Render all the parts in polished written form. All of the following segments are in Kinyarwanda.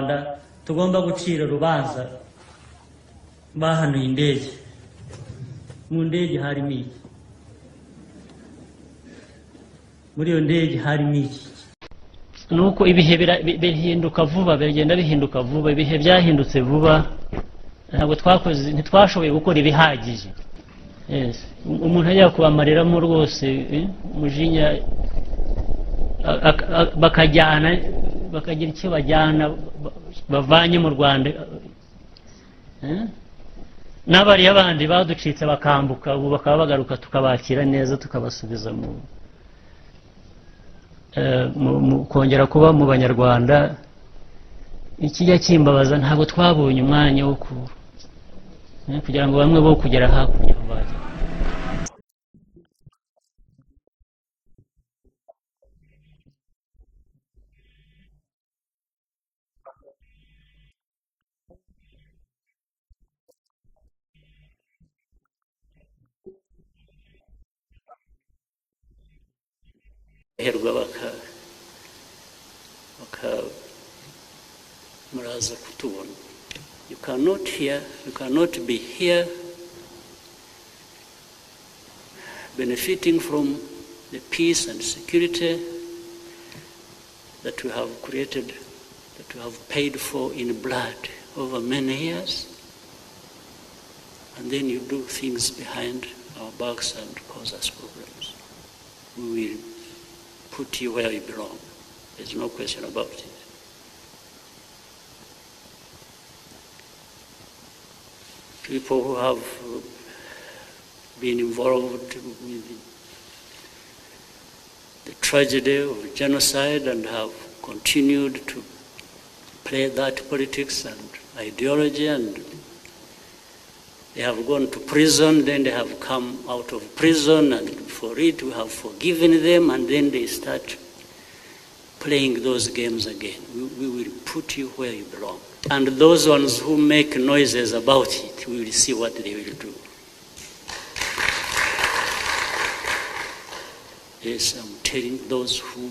abanyarwanda tugomba gucira urubanza bahanuye indege. Mu ndege harimo iki? Muri iyo ndege harimo iki? Nuko ibihe bihinduka vuba, bigenda bihinduka vuba. Ibihe byahindutse vuba, ntabwo ntitwashoboye gukora ibihagije. Umuntu ajya kubamareramo rwose umujinya, bakajyana bakagira icyo bajyana bavanye mu Rwanda. N'abariya bandi baducitse bakambuka, ubu bakaba bagaruka tukabakira neza, tukabasubiza mu kongera kuba mu Banyarwanda. Ikijya kimbabaza, ntabwo twabonye umwanya wo kugira ngo bamwe bo kugera hakurya bajya. Muraza kutubona. You cannot be here benefiting from the peace and security that we have created, that we have paid for in blood over many years, and then you do things behind our backs and cause us problems. We will put you where you belong. There's no question about it. People who have been involved with the tragedy of genocide and have continued to play that politics and ideology, and they have gone to prison, then they have come out of prison, and for it we have forgiven them, and then they start playing those games again. We will put you where you belong. And those ones who make noises about it, we will see what they will do. Yes, I'm telling those who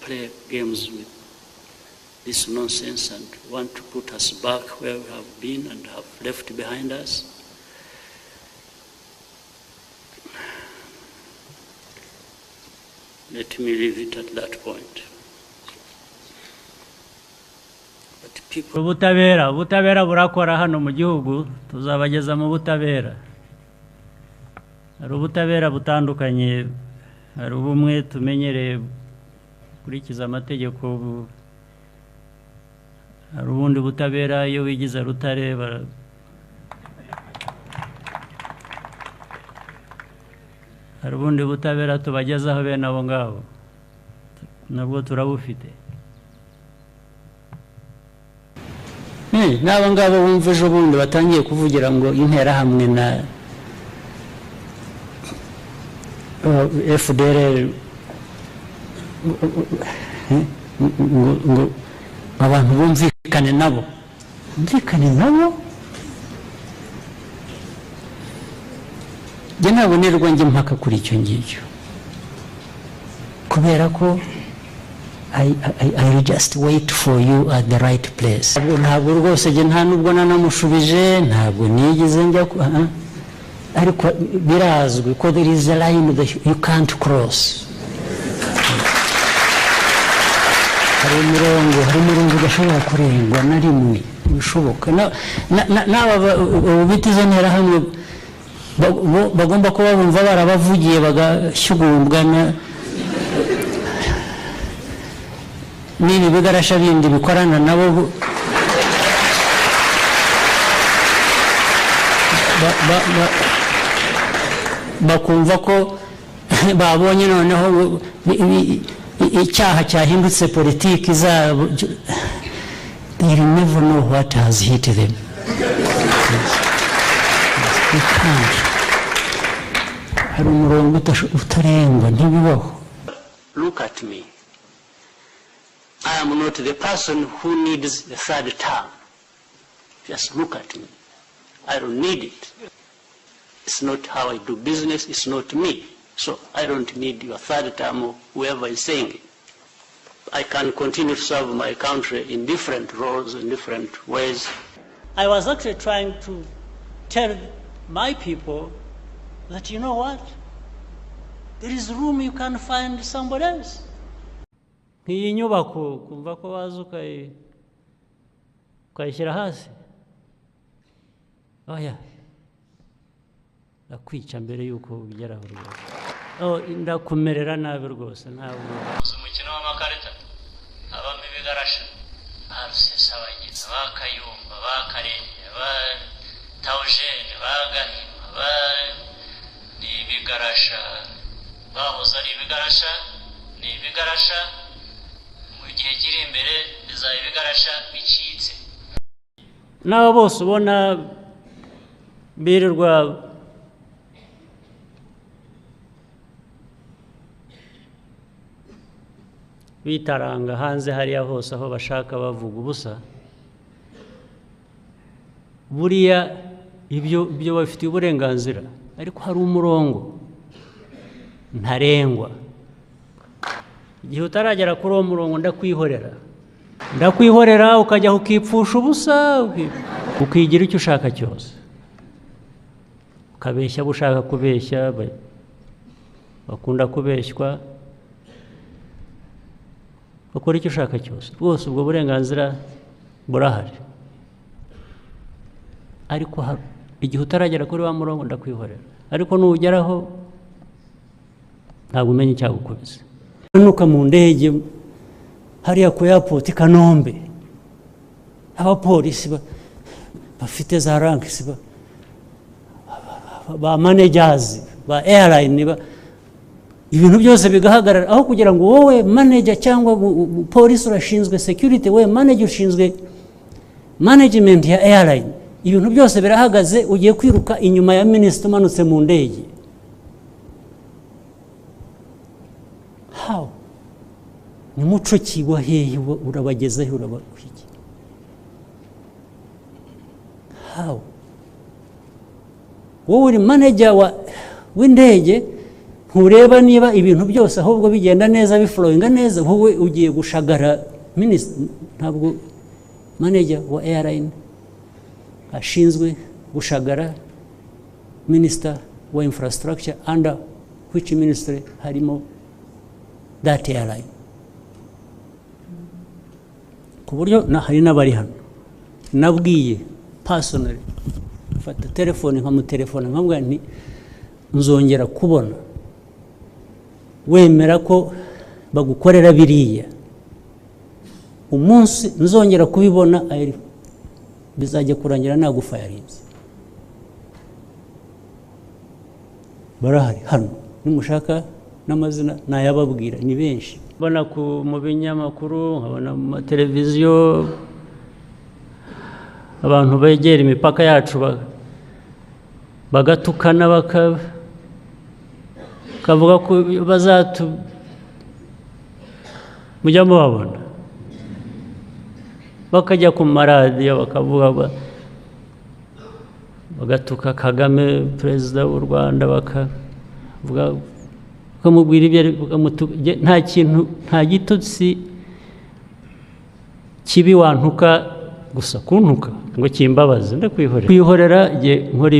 play games with this nonsense and want to put us back where we have been and have left behind us. Let me leave it at that point. Ubutabera burakora hano mu gihugu, tuzabageza mu butabera. Hari ubutabera butandukanye, hari ubumwe tumenyereye kurikiza amategeko, hari ubundi butabera iyo wigize rutare hari ubundi butabera tubagezaho bene abo ngabo, nabwo turabufite. N'abo ngabo bumva ejo bundi batangiye kuvugira ngo interahamwe na FDR ngo abantu bumvikane nabo, njye nabonerwa njye mpaka kuri icyo ngicyo, kubera ko I will just wait for you at the right place. Ntabwo rwose njye nta nubwo nanamushubije, ntabwo nigeze njya ariko birazwi ko there is a line that you can't cross. Hari umurongo udashobora kurengwa na rimwe bishoboka. N'aba bitiza nterahamwe bagomba kuba bumva barabavugiye bagashyugumbwa n'ibi bigarasha bindi bikorana nabo bakumva ko babonye noneho icyaha cyahindutse politiki zabo. They will never know what has hit them. They can't. Hari umurongo utarengwa, ntibibaho. Look at me. I am not the person who needs the third term. Just look at me. I don't need it. It's not how I do business, it's not me. So I don't need your third term or whoever is saying it. I can continue to serve my country in different roles, in different ways. I was actually trying to tell my people that, you know what, there is room, you can find somebody else. Iyi nyubako kumva ko waza ukayishyira hasi, oya nakwica mbere yuko ugeraho rwose, ndakumerera nabi rwose. Ntabwo umukino w'amakarita abamo ibigarasha, ba Rusesabagina, ba Kayumba, ba Karenge, ba Tawujene, ba Gahima, ba ibigarasha, bahoze ari ibigarasha, ni ibigarasha, mu gihe kiri imbere bizaba ibigarasha bicitse. N'abo bose ubona birirwa bitaranga hanze hariya hose aho bashaka bavuga ubusa, buriya ibyo bafitiye uburenganzira, ariko hari umurongo ntarengwa. Igihe utaragera kuri uwo murongo ndakwihorera ukajya ukipfusha ubusa, ukigira icyo ushaka cyose, ukabeshya abo ushaka kubeshya, bakunda kubeshywa, bakora icyo ushaka cyose rwose, ubwo burenganzira burahari. Ariko igihe utaragera kuri wa murongo ndakwihorera, ariko nugeraho ntabwo umenya icyagukubise. Nuka mu ndege hariya ku airport Kanombe, abapolisi bafite za ranks, ba managers, ba airline, ibintu byose bigahagarara, aho kugira ngo wowe manager cyangwa polisi urashinzwe security, we manager ushinzwe management ya airline, ibintu byose birahagaze, ugiye kwiruka inyuma ya minister umanutse mu ndege. How? Ni muco kigwa hehe urabagezaho urabakwiki? How? Wowe uri manager w'indege, ntureba niba ibintu byose ahubwo bigenda neza, biflowinga neza, wowe ugiye gushagara minister. Ntabwo manager wa airline ashinzwe gushagara minister wa infrastructure, under which ministry harimo that airline. Ku buryo hari n'abari hano nabwiye personally, fata telefone nkamutelefona nkamubwira nti nzongera kubona wemera ko bagukorera biriya, umunsi nzongera kubibona bizajya kurangira nagufayarinze. Barahari hano, nimushaka n'amazina nayababwira, ni benshi. Mbona mu binyamakuru, nkabona mu televiziyo, abantu begera imipaka yacu bagatukana, bakavuga ko mujya mubabona, bakajya ku maradiyo bakavuga, bagatuka Kagame perezida w'u Rwanda, bakavuga, bakamubwira ibyo, nta kintu, nta gitutsi kibi wantuka, gusa kuntuka ngo kimbabaze ndakwihorera. Jye nkora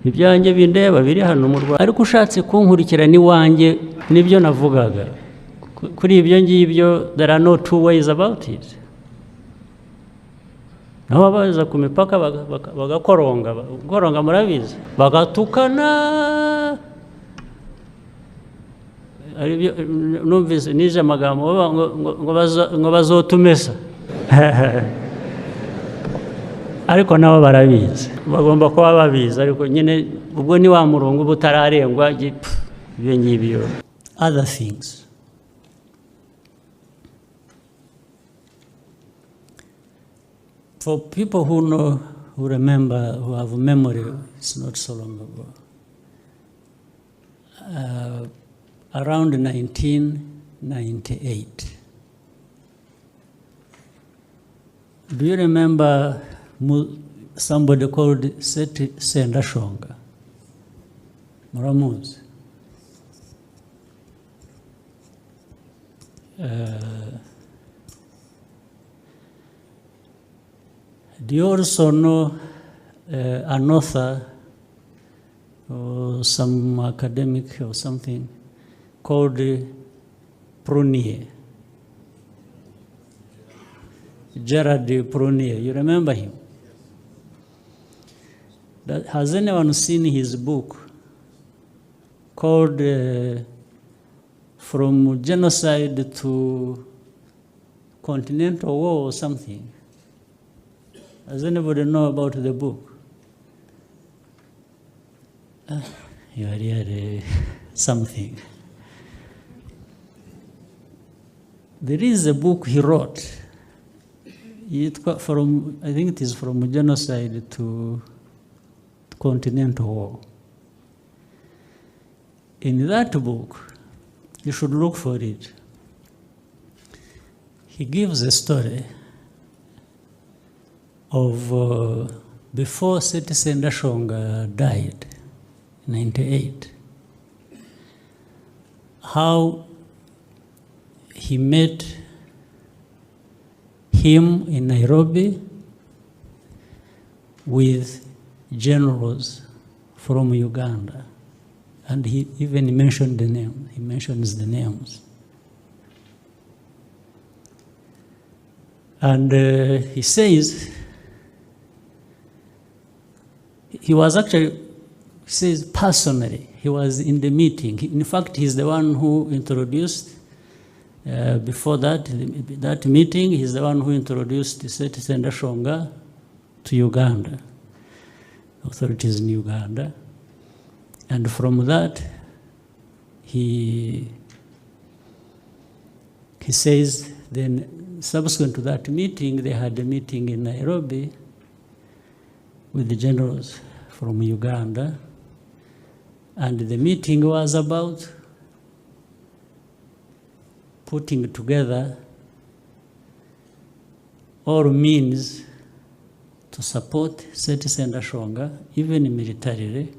ibyanjye bindeba biri hano mu Rwanda, ariko ushatse kunkurikira n'iwanjye nibyo navugaga. Kuri ibyo ngibyo there are no two ways about it. Naho baza ku mipaka bagakoronga, murabizi, bagatukana. Numvise nije amagambo ngo bazotumesa, ariko nabo barabizi, bagomba kuba babizi, ariko nyine ubwo ni wa murongo butararengwa ibyo ngibyo. Other things, for people who know, who remember, who have memory, it's not so long ago, around 1998. Do you remember somebody called Sendashonga? Muramuzi? do you also know an author or some academic or something called Prunier? Gerard Prunier, you remember him? Has anyone seen his book called From Genocide to Continental War or something? Does anybody know about the book? You are really something. There is a book he wrote. I think it is From Genocide to Continental War. In that book, you should look for it. He gives a story of before Seti Sendashonga died, in 98, how he met him in Nairobi with generals from Uganda. And he even mentioned the name. He mentions the names. And he says, he was actually, he says personally, he was in the meeting. In fact, he's the one who introduced, before that meeting, he's the one who introduced Seti Sendashonga to Uganda, authorities in Uganda. And from that, he says, then subsequent to that meeting, they had a meeting in Nairobi with the generals from Uganda. And the meeting was about putting together all means to support Seti Sendashonga, even militarily,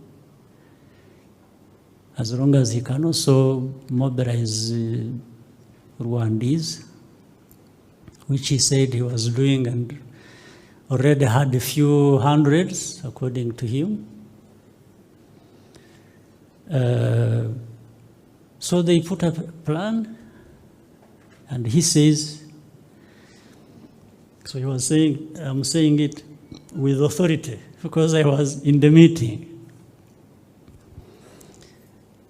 as long as he can also mobilize Rwandese, which he said he was doing and already had a few hundreds, according to him. So they put up a plan, and he says, so he was saying, I'm saying it with authority, because I was in the meeting.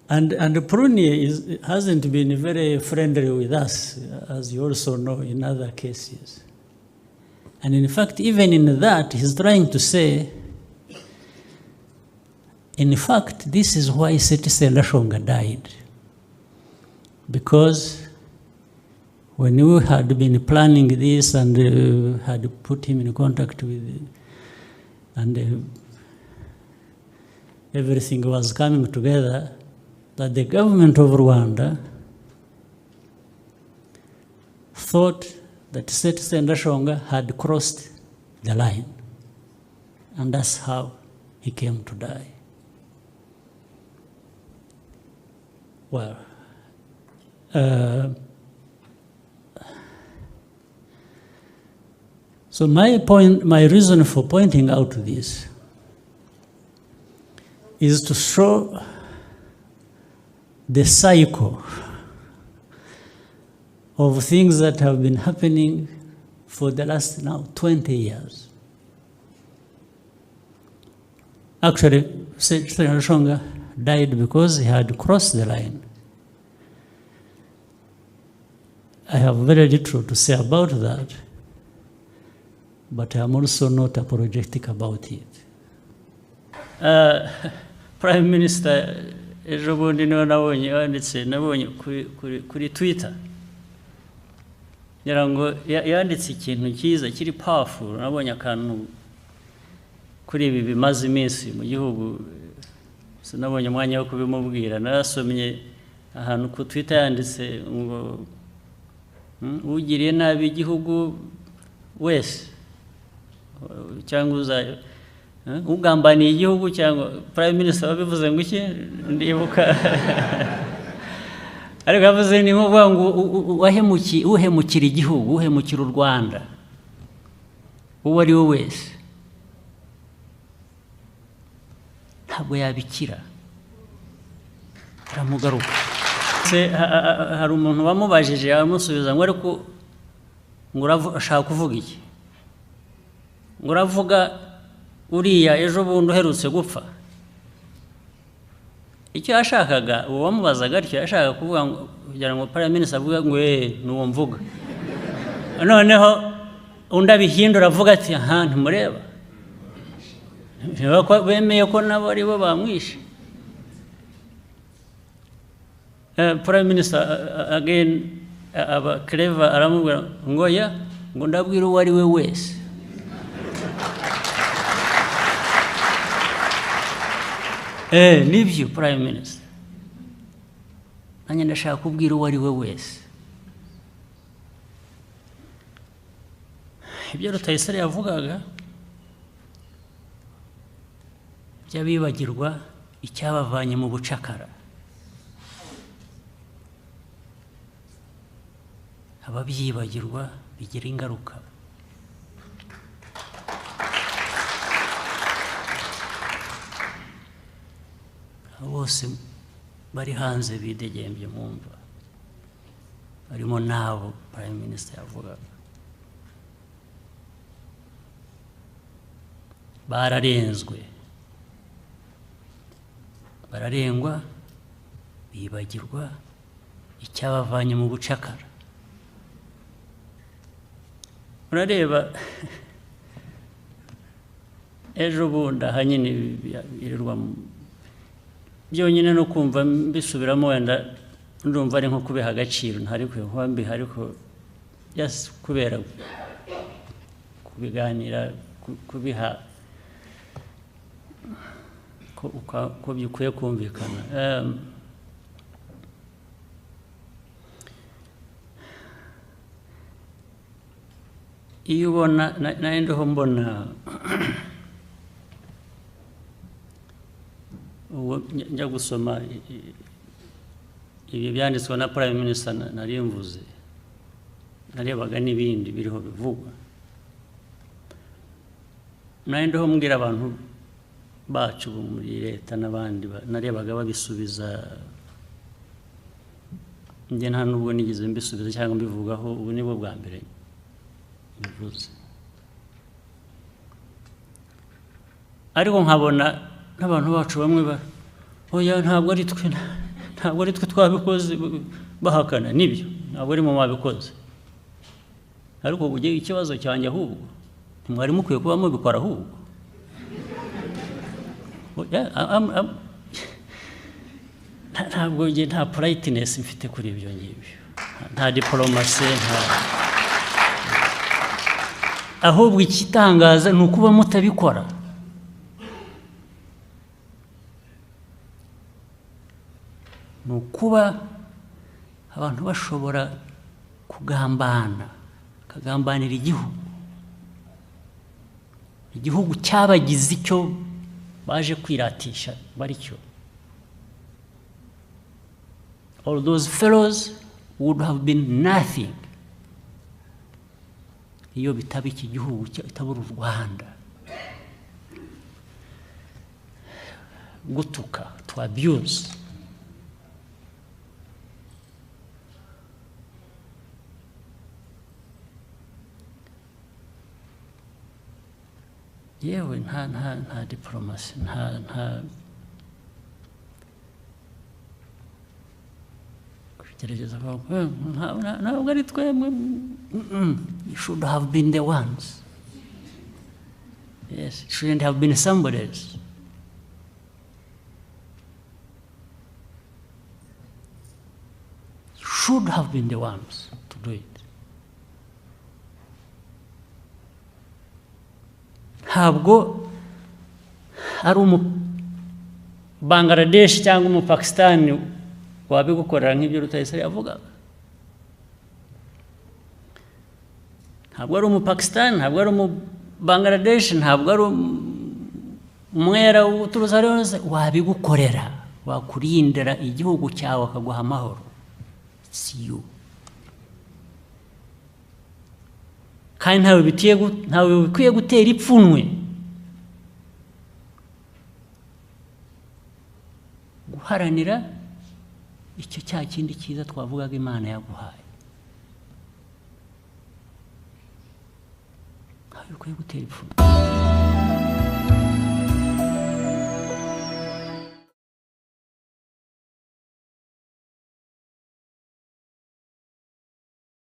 And Prunier hasn't been very friendly with us, as you also know in other cases. And in fact, even in that, he's trying to say, in fact, this is why Seti Sendashonga died. Because when we had been planning this and had put him in contact with, and everything was coming together, that the government of Rwanda thought that Seti Sendashonga had crossed the line. And that's how he came to die. Well, so my reason for pointing out this is to show the cycle of things that have been happening for the last now 20 years. Actually, Seti Sendashonga died because he had crossed the line. I have very little to say about that, but I'm also not apologetic about it. Prime Minister ejo bundi niwe nabonye kuri Twitter, ngira ngo yanditse ikintu cyiza kiri powerful. Nabonye akantu kuri ibi bimaze iminsi mu gihugu, sinabonye umwanya wo kubimubwira. Narasomye ahantu ku Twitter yanditse ngo ugiriye nabi igihugu wese cyangwa ugambaniye igihugu, cyangwa Prime Minister wabivuze ngo iki ndibuka ariko yavuze ni nkuvuga ngo uhemukira igihugu, uhemukira u Rwanda uwo ari we wese ntabwo yabikira, aramugaruka. Hari umuntu wamubajije aramusubiza ngo ariko ngo urashaka kuvuga iki, ngo uravuga uriya ejo bundi uherutse gupfa. Icyo yashakaga uwo wamubazaga atyo yashaka kuvuga ngo kugira ngo Prime Minister avuga ngo nuwo mvuga, noneho undi abihindura avuga ati aha ntimureba bemeye ko nabo ari bo bamwishe. Prime Minister again aba clever aramubwira ngo ya ngo ndabwira uwo ari we wese. Nibyo Prime Minister, nanjye ndashaka kubwira uwo ari we wese. Ibyo Rutayisire yavugaga by'abibagirwa icyabavanye mu bucakara, ababyibagirwa bigira ingaruka. Bose bari hanze bidegembye mumva, barimo nabo Prime Minister yavugaga. Bararenzwe, bararengwa, bibagirwa icyabavanye mu bucakara. Urareba ejo bundi aha nyine birirwa byonyine no kumva mbisubiramo wenda ndumva ari nko kubiha agaciro, ntari kuba mbiha, ariko just kubera kubiganira, kubiha ko bikwiye kumvikana. Iyo ubona nari ndiho mbona njya gusoma ibi byanditswe na Prime Minister nari mvuze, narebaga n'ibindi biriho bivugwa, nari ndiho mbwira abantu bacu muri leta n'abandi narebaga babisubiza, njye nta nubwo nigeze mbisubiza cyangwa mbivugaho, ubu nibwo bwa mbere bivuze. Ariko nkabona n'abantu bacu bamwe oya ntabwo ari twe twabikoze, bahakana. Nibyo ntabwo ari mu babikoze, ariko ubu ikibazo cyanjye ahubwo ntimwari mukwiye kuba mubikora ahubwo. Ntabwo nta politeness mfite kuri ibyo ngibyo, nta diplomasi, ahubwo ikitangaza ni ukuba mutabikora. Ni ukuba abantu bashobora kugambanira igihugu cyabagize icyo baje kwiratisha bari cyo. All those fellows would have been nothing iyo bitaba iki gihugu cy'itabura u Rwanda. Gutuka, to abuse, yewe nta diplomasi, kugerageza ntabwo ari twemwe. You should have been the ones. Yes, it shouldn't have been somebody else. You should have been the ones to do it. Ntabwo ari Bangladesh cyangwa Pakistan wabigukorera nk'ibyo Rutayisire yavugaga. Ntabwo ari Pakistan, ntabwo ari Bangladesh, ntabwo ari umwera uturutse hose wabigukorera, wakurindira igihugu cyawe akaguha amahoro. si yo. Kandi ntawe bikwiye gutera ipfunwe guharanira icyo cya kindi cyiza twavugaga Imana yaguhaye. Ntawe bikwiye gutera ipfunwe.